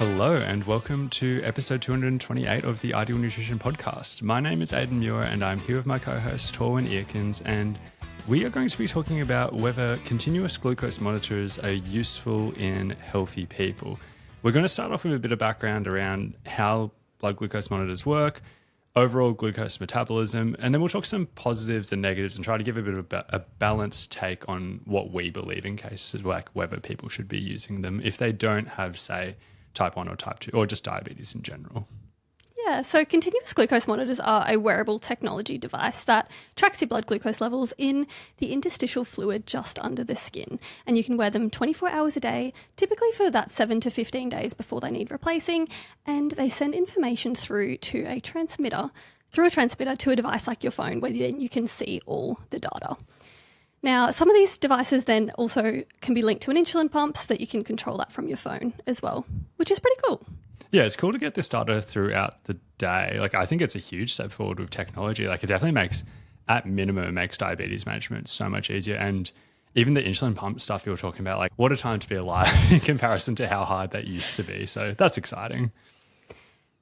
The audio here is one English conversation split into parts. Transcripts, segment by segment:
Hello and welcome to episode 228 of the Ideal Nutrition Podcast. My name is Aidan Muir and I'm here with my co-host Torwen Eerkens, and we are going to be talking about whether continuous glucose monitors are useful in healthy people. We're going to start off with a bit of background around how blood glucose monitors work, overall glucose metabolism, and then we'll talk some positives and negatives and try to give a bit of a balanced take on what we believe in cases like whether people should be using them if they don't have, say, type 1 or type 2, or just diabetes in general. Yeah, so continuous glucose monitors are a wearable technology device that tracks your blood glucose levels in the interstitial fluid just under the skin. And you can wear them 24 hours a day, typically for that 7 to 15 days before they need replacing. And they send information through a transmitter to a device like your phone, where then you can see all the data. Now, some of these devices then also can be linked to an insulin pump so that you can control that from your phone as well, which is pretty cool. Yeah, it's cool to get this data throughout the day. Like, I think it's a huge step forward with technology. Like, it definitely makes diabetes management so much easier. And even the insulin pump stuff you were talking about, like, what a time to be alive in comparison to how hard that used to be. So that's exciting.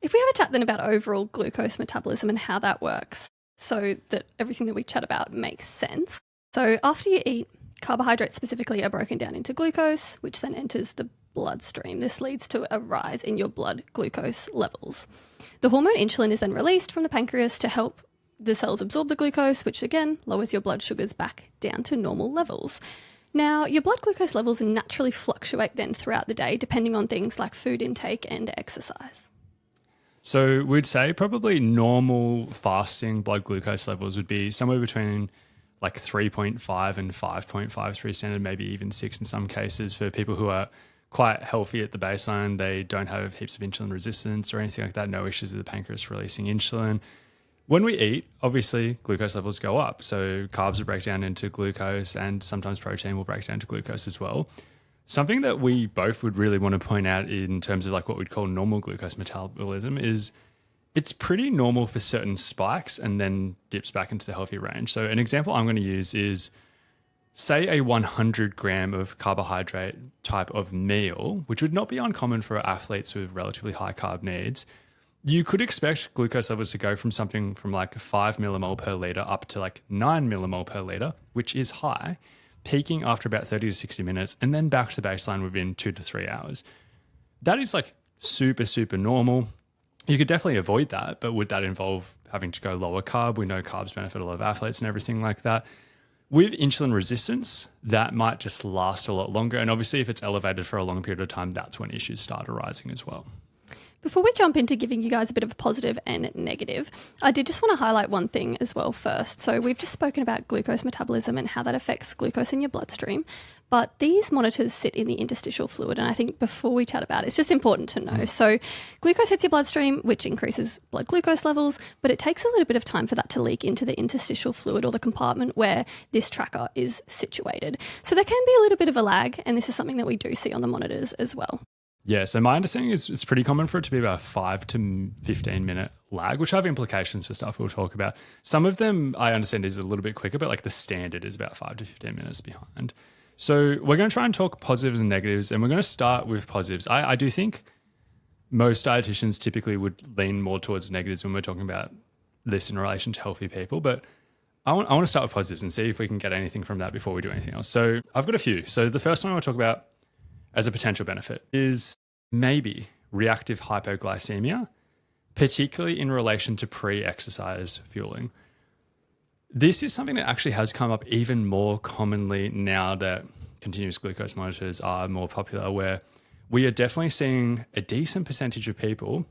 If we have a chat then about overall glucose metabolism and how that works so that everything that we chat about makes sense. So after you eat, carbohydrates specifically are broken down into glucose, which then enters the bloodstream. This leads to a rise in your blood glucose levels. The hormone insulin is then released from the pancreas to help the cells absorb the glucose, which again lowers your blood sugars back down to normal levels. Now, your blood glucose levels naturally fluctuate then throughout the day, depending on things like food intake and exercise. So we'd say probably normal fasting blood glucose levels would be somewhere between like 3.5 and 5.53 standard, maybe even 6 in some cases for people who are quite healthy at the baseline. They don't have heaps of insulin resistance or anything like that, no issues with the pancreas releasing insulin. When we eat, obviously glucose levels go up. So carbs will break down into glucose and sometimes protein will break down to glucose as well. Something that we both would really want to point out in terms of like what we'd call normal glucose metabolism is it's pretty normal for certain spikes and then dips back into the healthy range. So an example I'm going to use is, say, a 100 gram of carbohydrate type of meal, which would not be uncommon for athletes with relatively high carb needs. You could expect glucose levels to go from something from like 5 millimole per litre up to like 9 millimole per litre, which is high, peaking after about 30 to 60 minutes and then back to baseline within 2 to 3 hours. That is like super, super normal. You could definitely avoid that, but would that involve having to go lower carb? We know carbs benefit a lot of athletes and everything like that. With insulin resistance, that might just last a lot longer. And obviously, if it's elevated for a long period of time, that's when issues start arising as well. Before we jump into giving you guys a bit of a positive and negative, I did just want to highlight one thing as well first. So we've just spoken about glucose metabolism and how that affects glucose in your bloodstream, but these monitors sit in the interstitial fluid, and I think before we chat about it, it's just important to know. So glucose hits your bloodstream, which increases blood glucose levels, but it takes a little bit of time for that to leak into the interstitial fluid or the compartment where this tracker is situated. So there can be a little bit of a lag, and this is something that we do see on the monitors as well. Yeah, so my understanding is it's pretty common for it to be about a 5 to 15 minute lag, which have implications for stuff we'll talk about. Some of them I understand is a little bit quicker, but like the standard is about 5 to 15 minutes behind. So we're going to try and talk positives and negatives, and we're going to start with positives. I do think most dietitians typically would lean more towards negatives when we're talking about this in relation to healthy people, but I want to start with positives and see if we can get anything from that before we do anything else. So I've got a few. So the first one I want to talk about as a potential benefit is maybe reactive hypoglycemia, particularly in relation to pre-exercise fueling. This is something that actually has come up even more commonly now that continuous glucose monitors are more popular, where we are definitely seeing a decent percentage of people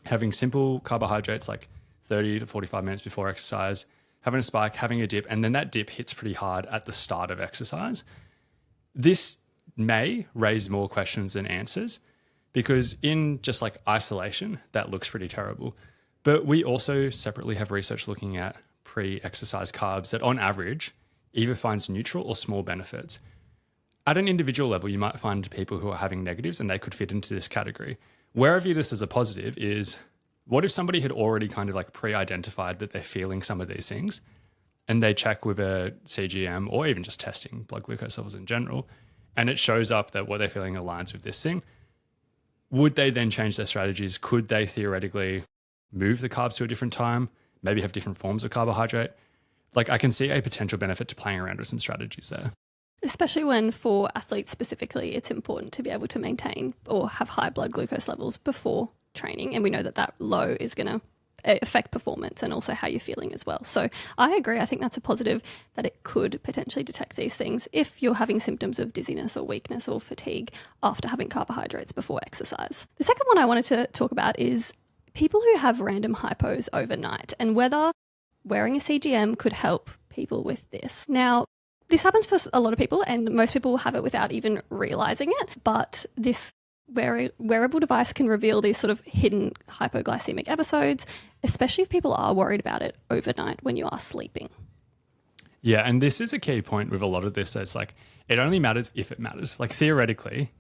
having simple carbohydrates like 30 to 45 minutes before exercise, having a spike, having a dip, and then that dip hits pretty hard at the start of exercise. This may raise more questions than answers, because in just like isolation, that looks pretty terrible. But we also separately have research looking at pre-exercise carbs that on average either finds neutral or small benefits. At an individual level, you might find people who are having negatives and they could fit into this category. Where I view this as a positive is, what if somebody had already kind of like pre-identified that they're feeling some of these things and they check with a CGM or even just testing blood glucose levels in general, and it shows up that what they're feeling aligns with this thing? would they then change their strategies? Could they theoretically move the carbs to a different time, maybe have different forms of carbohydrate? Like, I can see a potential benefit to playing around with some strategies there. Especially when for athletes specifically, it's important to be able to maintain or have high blood glucose levels before training. And we know that that low is going to affect performance and also how you're feeling as well. So I agree. I think that's a positive that it could potentially detect these things if you're having symptoms of dizziness or weakness or fatigue after having carbohydrates before exercise. The second one I wanted to talk about is people who have random hypos overnight and whether wearing a CGM could help people with this. Now, this happens for a lot of people and most people will have it without even realizing it, but this wearable device can reveal these sort of hidden hypoglycemic episodes, especially if people are worried about it overnight when you are sleeping. Yeah, and this is a key point with a lot of this. It's like, it only matters if it matters. Like, theoretically,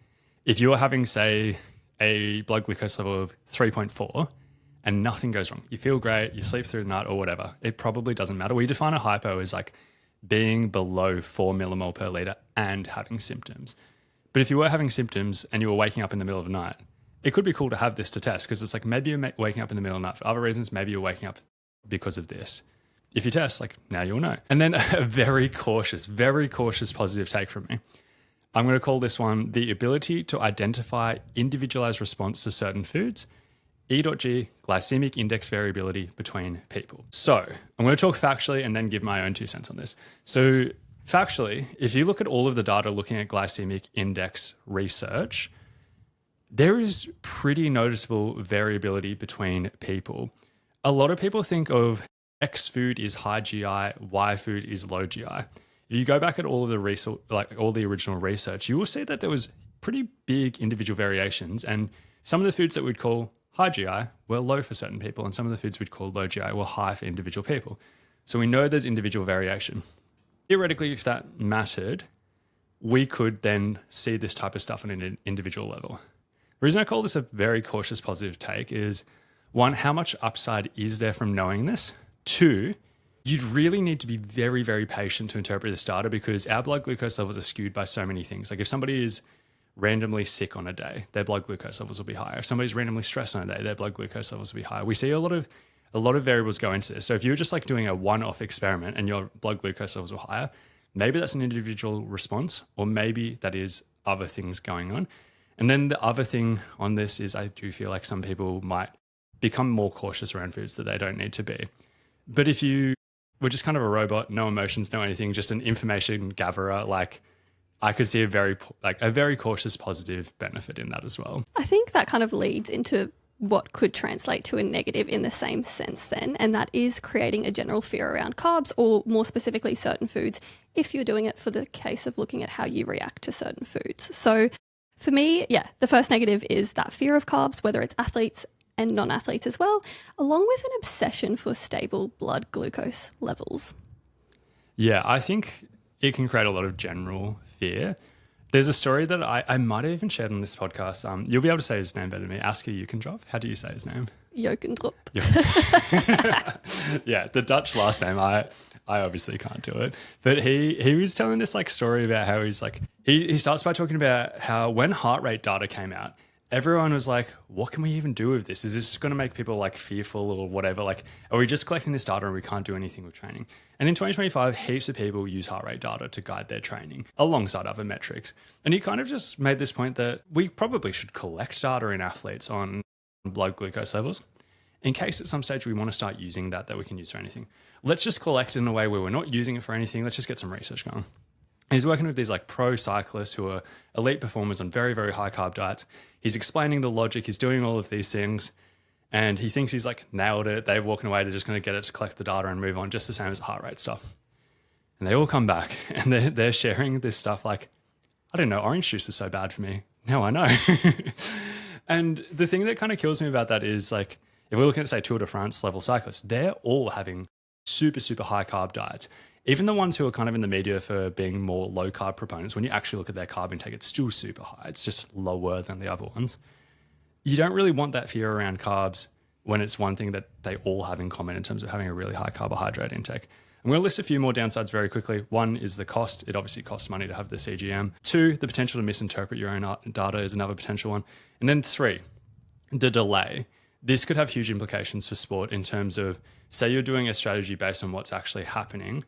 if you're having, say, a blood glucose level of 3.4 and nothing goes wrong, you feel great, you sleep through the night or whatever, it probably doesn't matter. We define a hypo as like being below 4 millimole per litre and having symptoms. But if you were having symptoms and you were waking up in the middle of the night, it could be cool to have this to test, because it's like maybe you're waking up in the middle of the night for other reasons. Maybe you're waking up because of this. If you test, like, now you'll know. And then a very cautious positive take from me. I'm going to call this one the ability to identify individualized response to certain foods, E.G, glycemic index variability between people. So I'm going to talk factually and then give my own 2 cents on this. So factually, if you look at all of the data looking at glycemic index research, there is pretty noticeable variability between people. A lot of people think of X food is high GI, Y food is low GI. If you go back at all of the research, like all the original research, you will see that there was pretty big individual variations, and some of the foods that we'd call high GI were low for certain people, and some of the foods we'd call low GI were high for individual people. So we know there's individual variation. Theoretically, if that mattered, we could then see this type of stuff on an individual level. The reason I call this a very cautious positive take is, one, how much upside is there from knowing this? Two, you'd really need to be very, very patient to interpret this data, because our blood glucose levels are skewed by so many things. Like, if somebody is randomly sick on a day, their blood glucose levels will be higher. If somebody's randomly stressed on a day, their blood glucose levels will be higher. We see a lot of variables go into this. So if you're just like doing a one-off experiment and your blood glucose levels were higher, maybe that's an individual response, or maybe that is other things going on. And then the other thing on this is, I do feel like some people might become more cautious around foods that they don't need to be. But if you were just kind of a robot, no emotions, no anything, just an information gatherer, like, I could see a very cautious positive benefit in that as well. I think that kind of leads into what could translate to a negative in the same sense then, and that is creating a general fear around carbs, or more specifically certain foods, if you're doing it for the case of looking at how you react to certain foods. So for me, yeah, the first negative is that fear of carbs, whether it's athletes and non-athletes as well, along with an obsession for stable blood glucose levels. Yeah, I think it can create a lot of general fear. There's a story that I might have even shared on this podcast. You'll be able to say his name better than me. Asker Eerkens. How do you say his name? Eerkens. Yeah, the Dutch last name, I obviously can't do it. But he was telling this like story about how he's like, he starts by talking about how when heart rate data came out, everyone was like, what can we even do with this? Is this going to make people like fearful or whatever? Like, are we just collecting this data and we can't do anything with training? And in 2025, heaps of people use heart rate data to guide their training alongside other metrics. And he kind of just made this point that we probably should collect data in athletes on blood glucose levels in case at some stage we want to start using that we can use for anything. Let's just collect it in a way where we're not using it for anything. Let's just get some research going. He's working with these like pro cyclists who are elite performers on very, very high carb diets. He's explaining the logic. He's doing all of these things. And he thinks he's like nailed it. They're walking away. They're just going to get it to collect the data and move on, just the same as the heart rate stuff. And they all come back and they're sharing this stuff like, I didn't know orange juice was so bad for me. Now I know. And the thing that kind of kills me about that is like, if we're looking at, say, Tour de France level cyclists, they're all having super, super high carb diets. Even the ones who are kind of in the media for being more low carb proponents, when you actually look at their carb intake, it's still super high. It's just lower than the other ones. You don't really want that fear around carbs when it's one thing that they all have in common in terms of having a really high carbohydrate intake. I'm going to list a few more downsides very quickly. One is the cost. It obviously costs money to have the CGM. 2, the potential to misinterpret your own data is another potential one. And then 3, the delay. This could have huge implications for sport in terms of, say you're doing a strategy based on what's actually happening.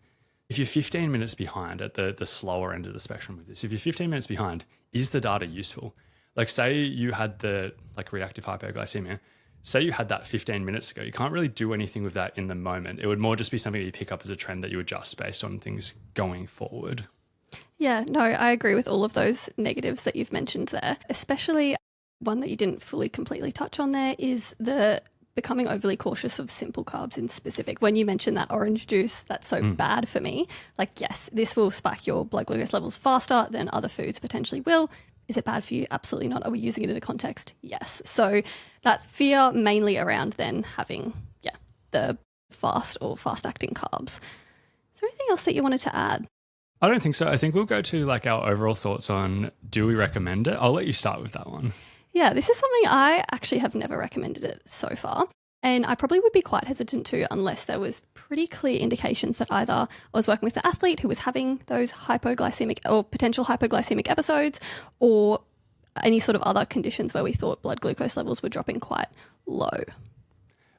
If you're 15 minutes behind at the slower end of the spectrum with this, if you're 15 minutes behind, is the data useful? Like say you had the reactive hypoglycemia, say you had that 15 minutes ago, you can't really do anything with that in the moment. It would more just be something that you pick up as a trend that you adjust based on things going forward. Yeah, no, I agree with all of those negatives that you've mentioned there, especially one that you didn't fully completely touch on there is the becoming overly cautious of simple carbs in specific. When you mentioned that orange juice, that's so bad for me. Like, yes, this will spike your blood glucose levels faster than other foods potentially will. Is it bad for you? Absolutely not. Are we using it in a context? Yes. So that's fear mainly around then having, the fast or fast-acting carbs. Is there anything else that you wanted to add? I don't think so. I think we'll go to our overall thoughts on, do we recommend it? I'll let you start with that one. Yeah, this is something I actually have never recommended it so far. And I probably would be quite hesitant to unless there was pretty clear indications that either I was working with an athlete who was having those hypoglycemic or potential hypoglycemic episodes, or any sort of other conditions where we thought blood glucose levels were dropping quite low.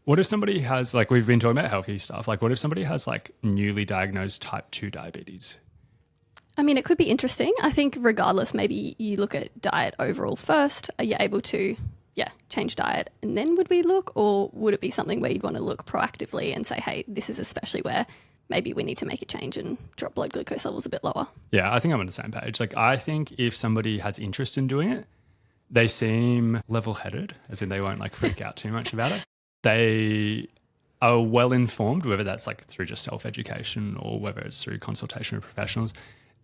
What if somebody has, we've been talking about healthy stuff, what if somebody has newly diagnosed type 2 diabetes? I mean, it could be interesting. I think regardless, maybe you look at diet overall first. Are you able to, change diet and then would we look? Or would it be something where you'd want to look proactively and say, hey, this is especially where maybe we need to make a change and drop blood glucose levels a bit lower? Yeah, I think I'm on the same page. I think if somebody has interest in doing it, they seem level-headed, as in they won't freak out too much about it. They are well-informed, whether that's through just self-education or whether it's through consultation with professionals,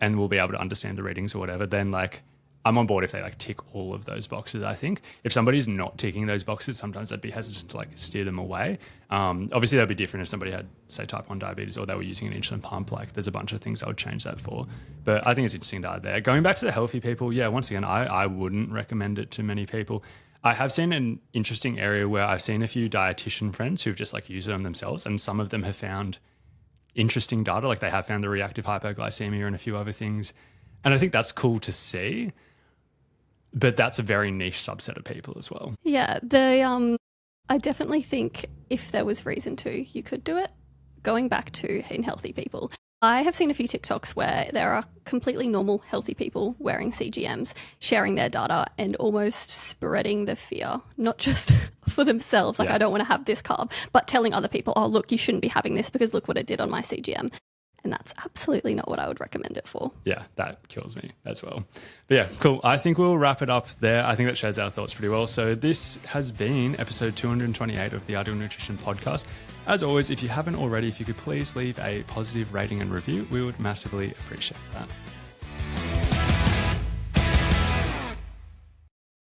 and will be able to understand the readings or whatever, then I'm on board if they tick all of those boxes. I think if somebody's not ticking those boxes, sometimes I'd be hesitant to steer them away. Obviously that'd be different if somebody had, say, type 1 diabetes or they were using an insulin pump. There's a bunch of things I would change that for. But I think it's interesting data there. Going back to the healthy people, once again, I wouldn't recommend it to many people. I have seen an interesting area where I've seen a few dietitian friends who've just used it on themselves, and some of them have found interesting data. They have found the reactive hypoglycemia and a few other things. And I think that's cool to see, but that's a very niche subset of people as well. Yeah, I definitely think if there was reason to, you could do it. Going back to in healthy people, I have seen a few TikToks where there are completely normal healthy people wearing CGMs, sharing their data and almost spreading the fear, not just for themselves, I don't want to have this carb, but telling other people, oh, look, you shouldn't be having this because look what it did on my CGM. And that's absolutely not what I would recommend it for. Yeah, that kills me as well. But yeah, cool. I think we'll wrap it up there. I think that shows our thoughts pretty well. So this has been episode 228 of the Ideal Nutrition Podcast. As always, if you haven't already, if you could please leave a positive rating and review, we would massively appreciate that.